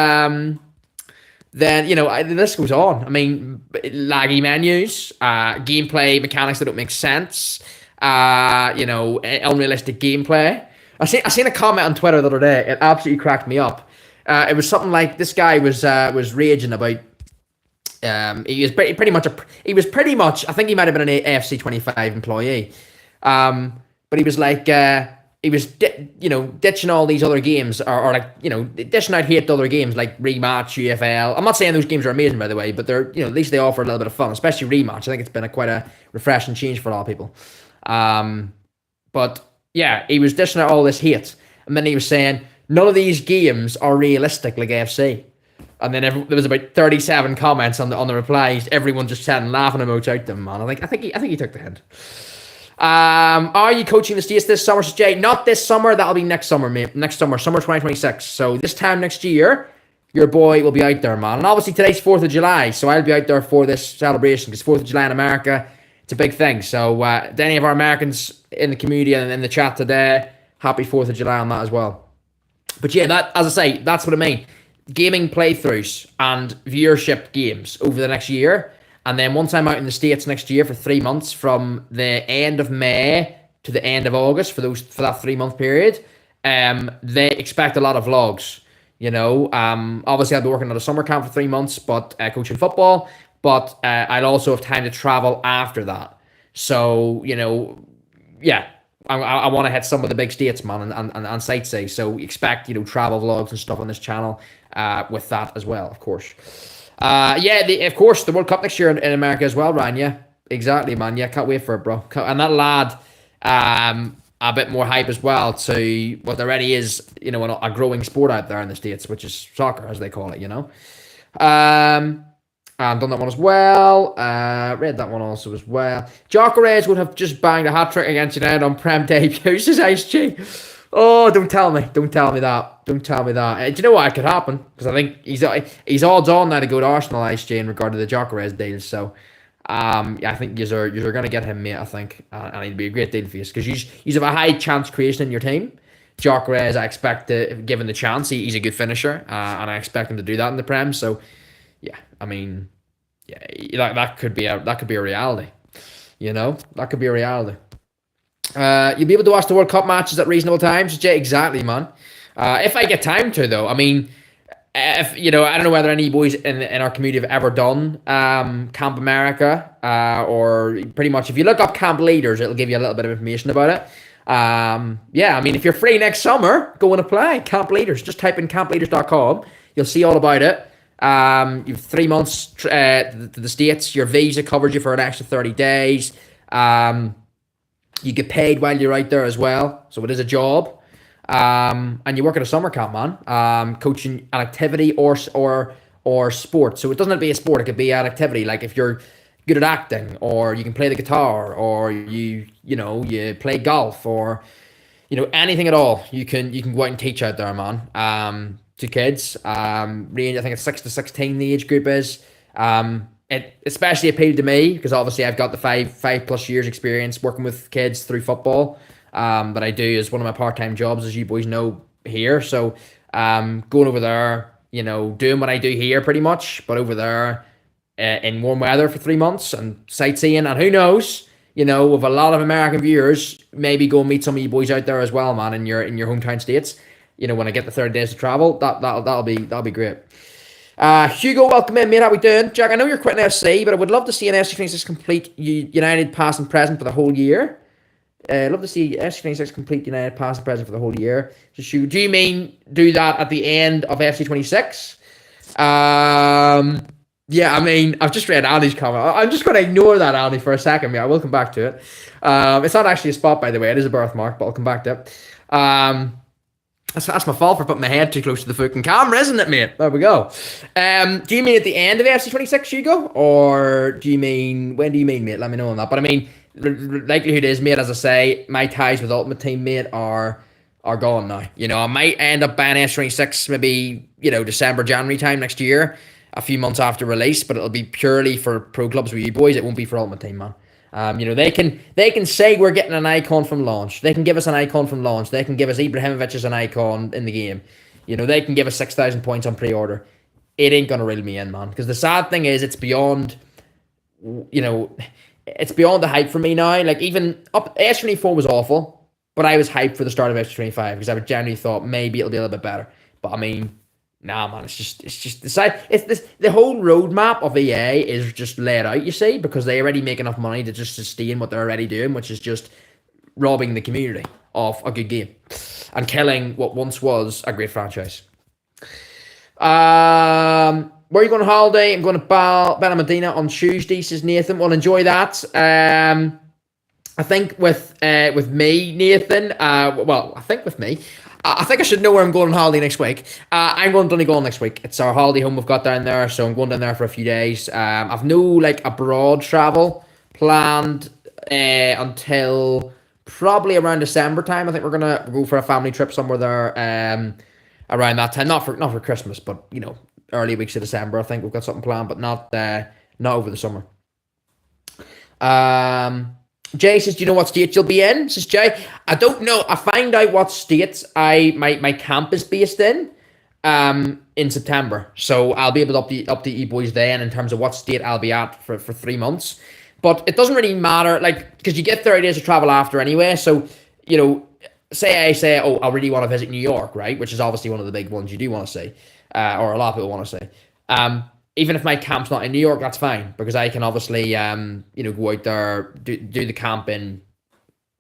the list goes on. I mean, laggy menus, gameplay mechanics that don't make sense, unrealistic gameplay. I seen a comment on Twitter the other day. It absolutely cracked me up. It was something like this guy was raging about. He was pretty much. I think he might have been an AFC 25 employee. But he was like, ditching all these other games, or dishing out hate to other games like Rematch, UFL. I'm not saying those games are amazing, by the way, but they're, at least they offer a little bit of fun, especially Rematch. I think it's been quite a refreshing change for a lot of people. But yeah, he was dishing out all this hate, and then he was saying none of these games are realistic like AFC. And then there was about 37 comments on the replies. Everyone just sending laughing emotes out to him, man. I think he took the hint. Are you coaching the States this summer, Jay? Not this summer. That'll be next summer, mate. Next summer 2026. So this time next year, your boy will be out there, man. And obviously today's 4th of July, so I'll be out there for this celebration because 4th of July in America, it's a big thing. So to any of our Americans in the community and in the chat today, happy 4th of July on that as well. But yeah, that, as I say, that's what I mean. Gaming playthroughs and viewership games over the next year. And then once I'm out in the States next year for 3 months, from the end of May to the end of August for that 3 month period, they expect a lot of vlogs. Obviously I'll be working at a summer camp for 3 months, but coaching football. But I'll also have time to travel after that. So yeah, I want to hit some of the big states, man, and sightsee. So expect travel vlogs and stuff on this channel with that as well, of course. Of course, the World Cup next year in America as well, Ryan. Yeah, exactly, man. Yeah, can't wait for it, bro. And that'll add a bit more hype as well to what already is, a growing sport out there in the States, which is soccer, as they call it, And done that one as well. Read that one also as well. Jokeres would have just banged a hat-trick against United on Prem debut, says IceG. Oh, don't tell me that. Don't tell me that. Do you know what? It could happen, because I think he's all done now to go to Arsenal, IceG, in regard to the Jokeres deal. So, I think you're going to get him, mate, I think. And it'd be a great deal for you, because you have a high chance creation in your team. Jokeres, I expect, given the chance, he's a good finisher, and I expect him to do that in the Prem. So, yeah, I mean, that could be a reality. That could be a reality. You'll be able to watch the World Cup matches at reasonable times. Yeah, exactly, man. If I get time to, though. I mean, if I don't know whether any boys in our community have ever done Camp America, or pretty much if you look up Camp Leaders, it'll give you a little bit of information about it. I mean, if you're free next summer, go and apply. Camp Leaders. Just type in campleaders.com. You'll see all about it. You've 3 months to the States. Your visa covers you for an extra 30 days. You get paid while you're out there as well, so it is a job. And you work at a summer camp, man. Coaching an activity or sport. So it doesn't have to be a sport; it could be an activity. Like if you're good at acting, or you can play the guitar, or you play golf, or anything at all. You can go out and teach out there, man. To kids, range, I think it's 6 to 16. The age group is. It especially appealed to me because obviously I've got the five plus years experience working with kids through football. That I do as one of my part-time jobs, as you boys know here. So, going over there, doing what I do here pretty much, but over there, in warm weather for 3 months and sightseeing, and who knows, with a lot of American viewers, maybe go and meet some of you boys out there as well, man, in your hometown states. When I get the 30 days to travel, that'll be great. Hugo, welcome in, mate. How we doing? Jack, I know you're quitting FC, but I would love to see an FC26 complete United past and present for the whole year. I'd love to see FC26 complete United past and present for the whole year. Do you mean do that at the end of FC26? Yeah, I mean, I've just read Andy's comment. I'm just going to ignore that, Andy, for a second. Yeah, I will come back to it. It's not actually a spot, by the way. It is a birthmark, but I'll come back to it. That's my fault for putting my head too close to the fucking camera, isn't it, mate? There we go. Do you mean at the end of FC26, Hugo? Or when do you mean, mate? Let me know on that. But I mean, likelihood is, mate, as I say, my ties with Ultimate Team, mate, are gone now. I might end up buying FC26 maybe, December, January time next year, a few months after release, but it'll be purely for pro clubs with you boys. It won't be for Ultimate Team, man. They can say we're getting an icon from launch. They can give us an icon from launch. They can give us Ibrahimovic as an icon in the game. They can give us 6,000 points on pre-order. It ain't gonna reel me in, man. Because the sad thing is, it's beyond, it's beyond the hype for me now. Like, even up S24 was awful, but I was hyped for the start of S25 because I generally thought maybe it'll be a little bit better. But I mean, nah, man, it's just the whole roadmap of EA is just laid out, you see, because they already make enough money to just sustain what they're already doing, which is just robbing the community of a good game and killing what once was a great franchise. Where are you going on holiday? I'm going to Benalmadena on Tuesday, says Nathan. Well, enjoy that. I think with me, Nathan. I think I should know where I'm going on holiday next week. I'm going to Donegal next week. It's our holiday home we've got down there, so I'm going down there for a few days. I've no abroad travel planned until probably around December time. I think we're gonna go for a family trip somewhere there around that time. Not for Christmas, but early weeks of December. I think we've got something planned, but not over the summer. Jay says, do you know what state you'll be in? Says Jay. I don't know. I find out what states my camp is based in September. So I'll be able to update you boys then in terms of what state I'll be at for 3 months. But it doesn't really matter, because you get 30 days of travel after anyway. So, say I say, I really want to visit New York, right? Which is obviously one of the big ones you do want to see, or a lot of people want to see. Even if my camp's not in New York, that's fine, because I can obviously, go out there, do the camp in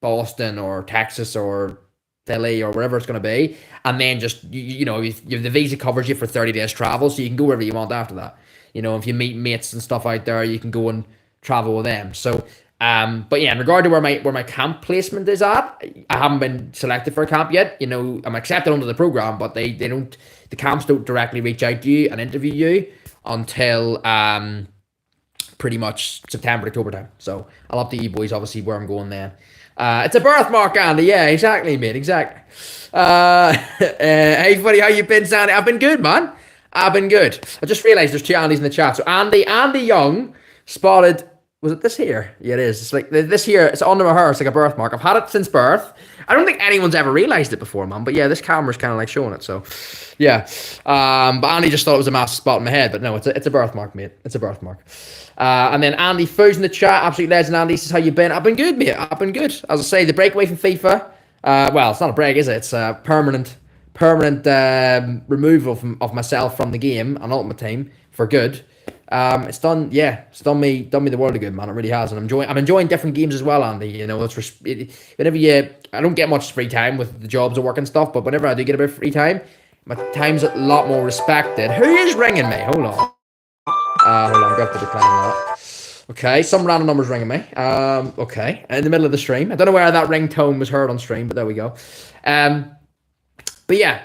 Boston or Texas or Philly or wherever it's going to be, and then just, the visa covers you for 30 days travel, so you can go wherever you want after that. If you meet mates and stuff out there, you can go and travel with them. So, but yeah, in regard to where my camp placement is at, I haven't been selected for a camp yet. I'm accepted under the program, but the camps don't directly reach out to you and interview you until pretty much September, October time. So I'll update you boys obviously where I'm going then. It's a birthmark, Andy. Yeah, exactly, mate. Exactly. Hey, buddy, how you been, Sandy? I've been good, man. I've been good. I just realised there's two Andys in the chat. So Andy Young spotted. Was it this here? Yeah, it is. It's like this here. It's under my hair. It's like a birthmark. I've had it since birth. I don't think anyone's ever realised it before, man. But yeah, this camera's kind of showing it. So yeah. But Andy just thought it was a massive spot in my head. But no, it's a birthmark, mate. It's a birthmark. And then Andy Foos in the chat. Absolute legend, Andy. Says, how you been? I've been good, mate. I've been good. As I say, the breakaway from FIFA. Well, it's not a break, is it? It's a permanent removal of myself from the game and Ultimate Team for good. It's done me the world of good, man. It really has, and I'm enjoying different games as well, Andy. I don't get much free time with the jobs at work and stuff, but whenever I do get a bit of free time, my time's a lot more respected. Who is ringing me? Hold on, I've got to decline that. Okay, some random number's ringing me. Okay, in the middle of the stream. I don't know where that ringtone was heard on stream, but there we go. But yeah,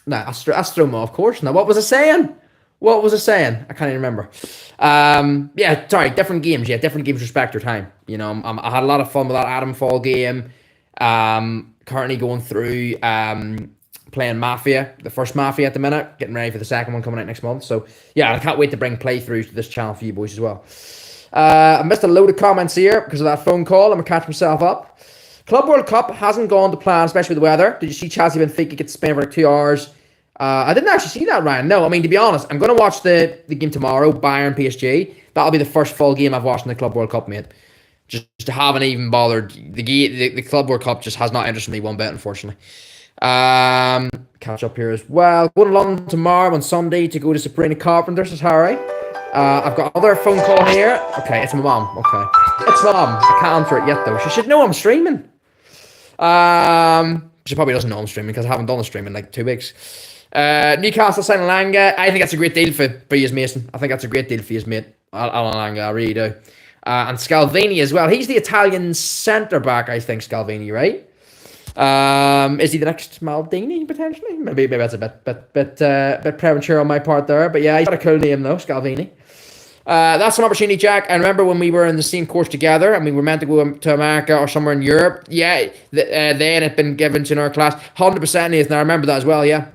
Astroma, of course. Now, what was I saying? What was I saying? I can't even remember. Yeah, sorry, different games. Yeah, different games respect your time. You know, I had a lot of fun with that Adam Fall game. Currently going through playing Mafia, the first Mafia at the minute, getting ready for the second one coming out next month. So yeah, I can't wait to bring playthroughs to this channel for you boys as well. I missed a load of comments here because of that phone call. I'm gonna catch myself up. Club World Cup hasn't gone to plan, especially with the weather. Did you see Chelsea Benfica get Spain for like 2 hours? I didn't actually see that, Ryan. No, I mean, to be honest, I'm going to watch the game tomorrow, Bayern PSG. That'll be the first full game I've watched in the Club World Cup, mate. Just haven't even bothered. The Club World Cup just has not interested me one bit, unfortunately. Catch up here as well. Going to London tomorrow on Sunday to go to Sabrina Carpenter, says Harry. I've got another phone call here. Okay, it's my mom. Okay. It's mom. I can't answer it yet, though. She should know I'm streaming. She probably doesn't know I'm streaming because I haven't done a stream in like 2 weeks. Newcastle signing Langa. I think that's a great deal for you, Mason. I think that's a great deal for you, mate. Alan Langa, I really do. And Scalvini as well. He's the Italian centre back, I think. Scalvini, right? Is he the next Maldini potentially? Maybe that's a bit premature on my part there. But yeah, he's got a cool name though, Scalvini. That's an opportunity, Jack. I remember when we were in the same course together and we were meant to go to America or somewhere in Europe. Yeah, then it had been given to our class. 100% Nathan, I remember that as well, yeah.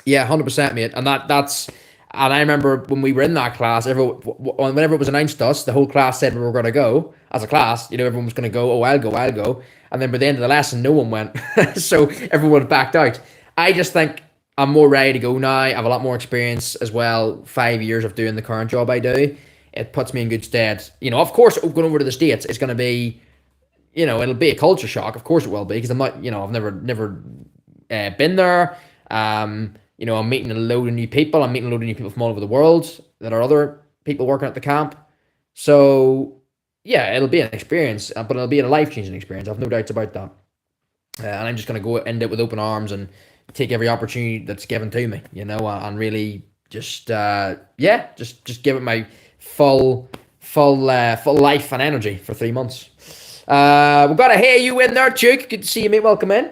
Yeah, 100%, mate. And and I remember when we were in that class, whenever it was announced to us, the whole class said we were going to go as a class. You know, everyone was going to go, oh, I'll go. And then by the end of the lesson, no one went. So everyone backed out. I just think I'm more ready to go now. I have a lot more experience as well. 5 years of doing the current job I do. It puts me in good stead. You know, of course, going over to the States, it's going to be, you know, it'll be a culture shock. Of course it will be because I'm not, you know, I've never been there. You know, I'm meeting a load of new people. I'm meeting a load of new people from all over the world that are other people working at the camp. So, yeah, it'll be an experience, but it'll be a life-changing experience. I have no doubts about that. And I'm just going to go end it with open arms and take every opportunity that's given to me, you know, and really just give it my full life and energy for 3 months. We've got a Hey You in there, Duke. Good to see you, mate. Welcome in.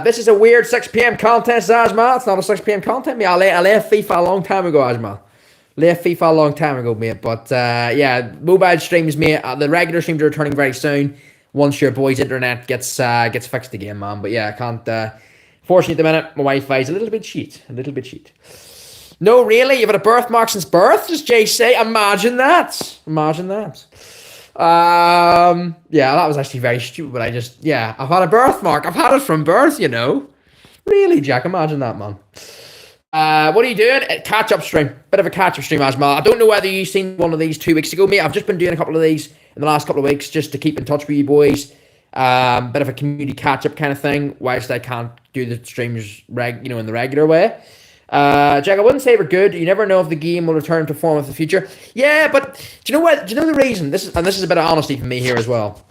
This is a weird 6 p.m. content, Azmal. It's not a 6 p.m. content, mate. I left FIFA a long time ago, Azmal. Left FIFA a long time ago, mate. But yeah, mobile streams, mate. The regular streams are returning very soon once your boy's internet gets fixed again, man. But yeah, I can't. Fortunately, at the minute, my Wi-Fi is a little bit cheat. No, really, you've had a birthmark since birth, does Jay say? Imagine that. Yeah, that was actually very stupid, but I've had a birthmark. I've had it from birth, you know. Really, Jack, imagine that, man. What are you doing? Catch-up stream. Bit of a catch-up stream, Asmal. I don't know whether you've seen one of these 2 weeks ago, mate. I've just been doing a couple of these in the last couple of weeks just to keep in touch with you boys. Bit of a community catch-up kind of thing, whilst I can't do the streams in the regular way. Jack, I wouldn't say we're good. You never know if the game will return to form of the future. Yeah, but do you know what? Do you know the reason? This is a bit of honesty from me here as well.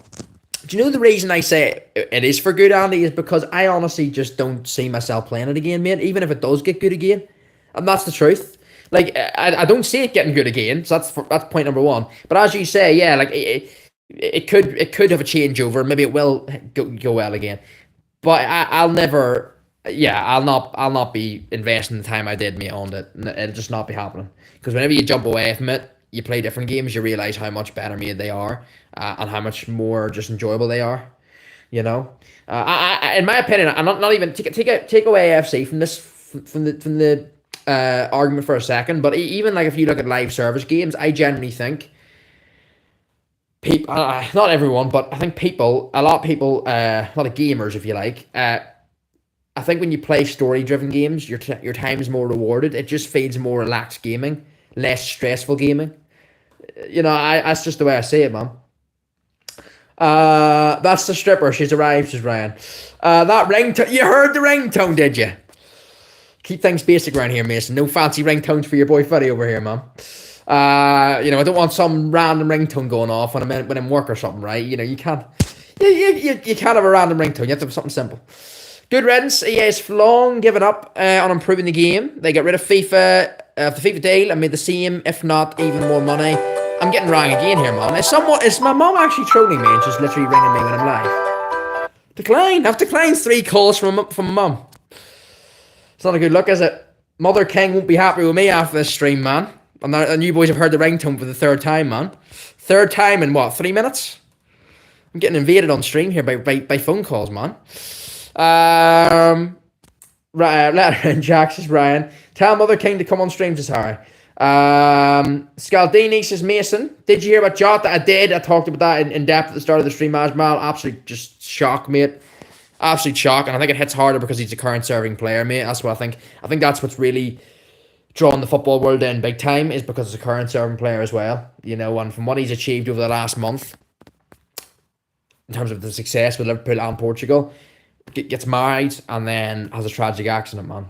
Do you know the reason I say it is for good, Andy, is because I honestly just don't see myself playing it again, mate. Even if it does get good again, and that's the truth. Like I don't see it getting good again. So that's point number one. But as you say, yeah, like it could have a changeover. Maybe it will go well again. But I'll never. Yeah, I'll not be investing the time I did, mate, on it. It'll just not be happening. Because whenever you jump away from it, you play different games, you realise how much better made they are, and how much more just enjoyable they are. You know, I in my opinion, I'm not even take away AFC from this from the argument for a second. But even like if you look at live service games, I generally think people, not everyone, but I think a lot of people, a lot of gamers, if you like. I think when you play story-driven games, your time is more rewarded. It just feels more relaxed gaming, less stressful gaming. You know, that's just the way I see it, man. That's the stripper. She's arrived, says Ryan. That ringtone, you heard the ringtone, did you? Keep things basic around here, Mason. No fancy ringtones for your boy Fuddy over here, man. You know, I don't want some random ringtone going off when I'm in work or something, right? You know, you can't. You can't have a random ringtone. You have to have something simple. Good riddance. EA has long given up on improving the game. They got rid of the FIFA deal and made the same, if not even more money. I'm getting wrong again here, Mom. Is my mom actually trolling me and just literally ringing me when I'm live? Decline. I've declined 3 calls from Mum. It's not a good look, is it? Mother King won't be happy with me after this stream, man. And you boys have heard the ringtone for the third time, man. Third time in what, 3 minutes? I'm getting invaded on stream here by phone calls, man. Letter in Jack says Ryan. Tell Mother King to come on stream, says Harry. Scaldini says Mason. Did you hear about Jota? I did. I talked about that in depth at the start of the stream, Ajmal. Absolute just shock, mate. Absolute shock. And I think it hits harder because he's a current serving player, mate. That's what I think. I think that's what's really drawn the football world in big time, is because he's a current serving player as well. You know, and from what he's achieved over the last month, in terms of the success with Liverpool and Portugal, gets married and then has a tragic accident, man.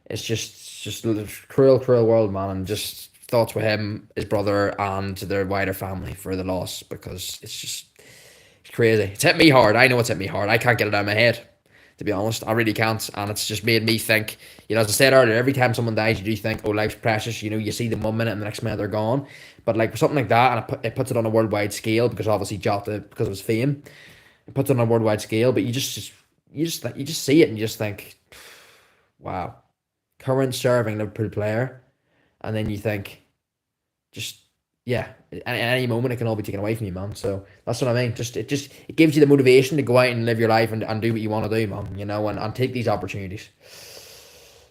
It's just a cruel world, man, and just thoughts with him, his brother, and their wider family for the loss, because it's crazy. It's hit me hard. I know it's hit me hard. I can't get it out of my head, to be honest. I really can't, and it's just made me think, you know, as I said earlier, every time someone dies, you do think, oh, life's precious, you know, you see them 1 minute and the next minute they're gone. But like for something like that, and it puts it on a worldwide scale, because obviously Jota, because of his fame, it puts it on a worldwide scale, but you just see it and you just think, wow, current serving Liverpool player, and then you think, at any moment it can all be taken away from you, man. So that's what I mean. It gives you the motivation to go out and live your life and do what you want to do, man. You know, and take these opportunities.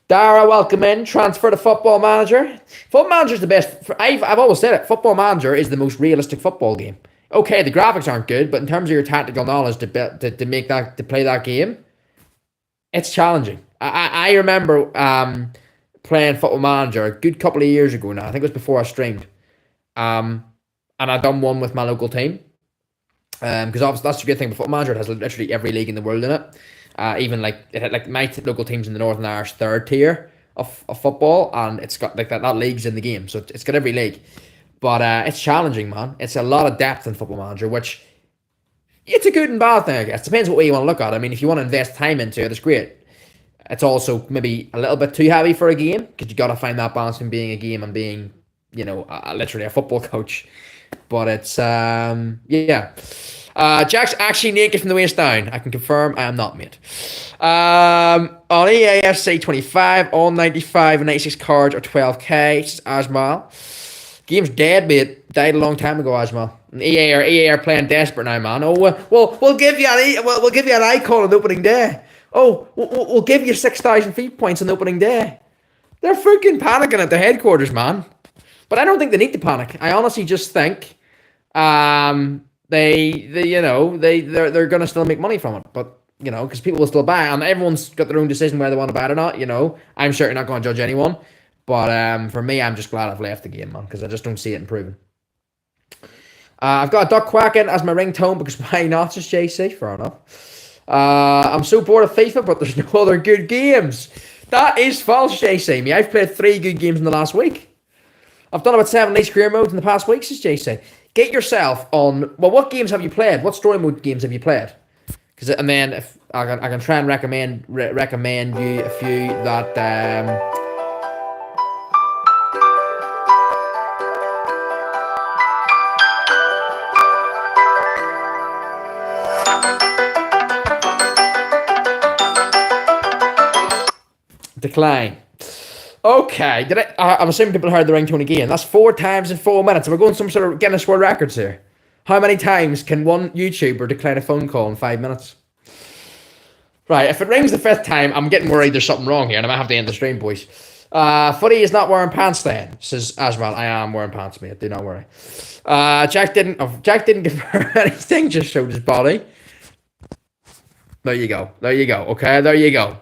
Dara, welcome in. Transfer to Football Manager. Football Manager's the best. I've always said it. Football Manager is the most realistic football game. Okay, the graphics aren't good, but in terms of your tactical knowledge to play that game, it's challenging. I remember playing Football Manager a good couple of years ago now. I think it was before I streamed. And I done one with my local team. Because obviously that's the good thing about Football Manager. It has literally every league in the world in it. Even like my local team's in the Northern Irish third tier of football, and it's got like that league's in the game, so it's got every league. But it's challenging, man. It's a lot of depth in Football Manager, which it's a good and bad thing, I guess. Depends what way you want to look at it. I mean, if you want to invest time into it, it's great. It's also maybe a little bit too heavy for a game, because you got to find that balance between being a game and being, you know, literally a football coach. But it's Jack's actually naked from the waist down. I can confirm I am not, mate. On EAFC 25, all 95 and 96 cards are 12k. It's Ajmal. Game's dead, mate. Died a long time ago, Ajmal. And EA are playing desperate now, man. Oh, we'll give you an icon on the opening day. Oh, we'll give you 6,000 feet points on the opening day. They're freaking panicking at the headquarters, man. But I don't think they need to panic. I honestly just think they're gonna still make money from it. But you know, because people will still buy, and everyone's got their own decision whether they want to buy it or not. You know, I'm certainly not going to judge anyone. But for me, I'm just glad I've left the game, man, because I just don't see it improving. I've got a duck quacking as my ringtone, because why not? Just JC, fair enough. I'm so bored of FIFA, but there's no other good games. That is false, JC. Me, I've played 3 good games in the last week. I've done about 7 League career modes in the past week, says JC. Get yourself on. Well, what games have you played? What story mode games have you played? And then if I can try and recommend you a few that. Decline. Okay, I'm assuming people heard the ringtone again. That's 4 times in 4 minutes. We're going some sort of Guinness World Records here. How many times can one YouTuber decline a phone call in 5 minutes? Right, if it rings the 5th time, I'm getting worried there's something wrong here, and I might have to end the stream, boys. Footy is not wearing pants then, says Ajmal. I am wearing pants, mate. Do not worry. Jack didn't confirm anything, just showed his body. There you go. Okay, there you go.